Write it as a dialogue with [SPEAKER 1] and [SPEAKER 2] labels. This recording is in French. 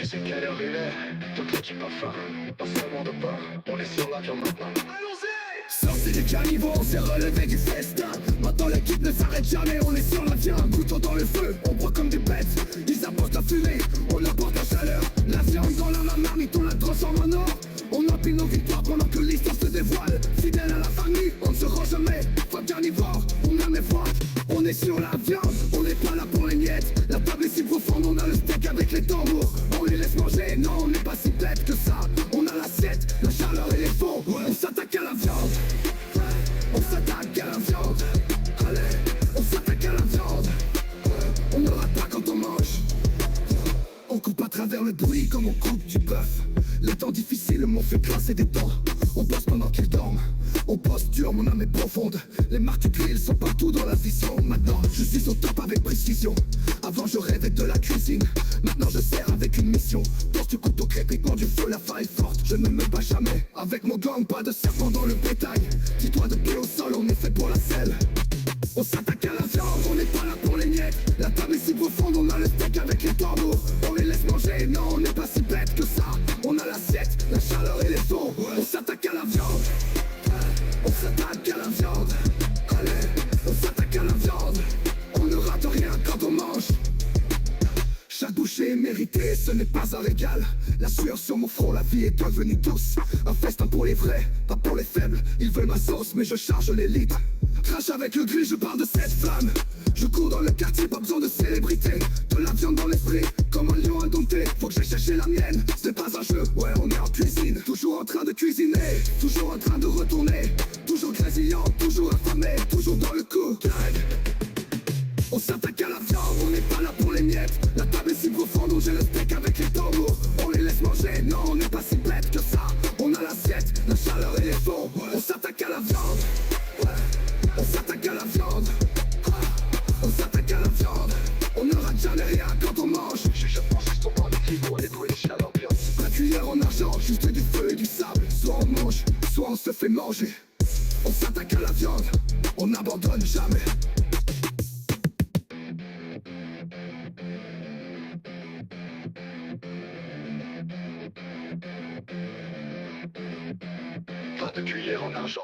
[SPEAKER 1] sais quelle heure il est, toute l'équipe a faim, pas seulement de pain, on est sur l'avion maintenant.
[SPEAKER 2] Sorti du caniveau, on s'est relevé du festin. Maintenant l'équipe ne s'arrête jamais, on est sur l'avion. Couteau dans le feu, on boit comme des bêtes. Ils apportent la fumée, on apporte la chaleur. La viande dans la marmite, on la transforme en or. On empile nos victoires pendant que l'histoire se dévoile. Fidèle à la famille, on ne se rend jamais. Femme carnivore, on a mes fois. On est sur la viande, on n'est pas là pour les miettes. La table est si profonde, on a le steak avec les tambours. On les laisse manger, non on n'est pas si bête que ça. On a l'assiette, la chaleur et les fonds. On s'attaque à la viande. On s'attaque à la viande. Allez, on s'attaque à la viande. On ne rate pas quand on mange. On coupe à travers le bruit comme on coupe du bœuf. Les temps difficiles m'ont fait classer des dents. On bosse pendant qu'ils dorment. On bosse dur, mon âme est profonde. Les marques du grill sont partout dans la vision. Maintenant je suis au top avec précision. Avant je rêvais de la cuisine. Maintenant je sers avec une mission. Torche du couteau crépitement du feu, la faim est forte. Je ne me bats jamais. Avec mon gang, pas de serpent dans le bétail. Dis-toi de pied au sol, on est fait pour la selle. On s'attaque à la viande, on n'est pas là pour les miettes. La table est si profonde, on a le steak avec les tambours. On les laisse manger, non on n'est pas si bête que ça. On a l'assiette, la chaleur et les fonds. On s'attaque à la viande. On s'attaque à la viande. Allez, on s'attaque à la viande. On ne rate rien quand on mange. Chaque bouchée est méritée, ce n'est pas un régal. La sueur sur mon front, la vie est devenue douce. Un festin pour les vrais, pas pour les faibles. Ils veulent ma sauce, mais je charge l'élite. Crache avec le grill, je parle de cette flamme. Je cours dans le quartier, pas besoin de célébrité. De la viande dans l'esprit, comme un lion indompté. Faut que j'aille chercher la mienne, c'est pas un jeu. Ouais, on est en cuisine, toujours en train de cuisiner. Toujours en train de retourner. Toujours grésillant, toujours affamé. Toujours dans le coup. On s'attaque à la viande, on n'est pas là pour les miettes. La table est si profonde, on j'ai le steak avec les tambours. On les laisse manger, non on n'est pas si bête que ça. On a l'assiette, la chaleur et les fonds. On s'attaque à la viande. On s'attaque à la viande. On s'attaque à la viande. On ne rate jamais rien quand on mange.
[SPEAKER 1] Je pense juste au bord du frigo, on est brûlés à l'ambiance.
[SPEAKER 2] La cuillère en argent, juste du feu et du sable. Soit on mange, soit on se fait manger. On s'attaque à la viande, on n'abandonne jamais.
[SPEAKER 1] Pas de cuillère en argent.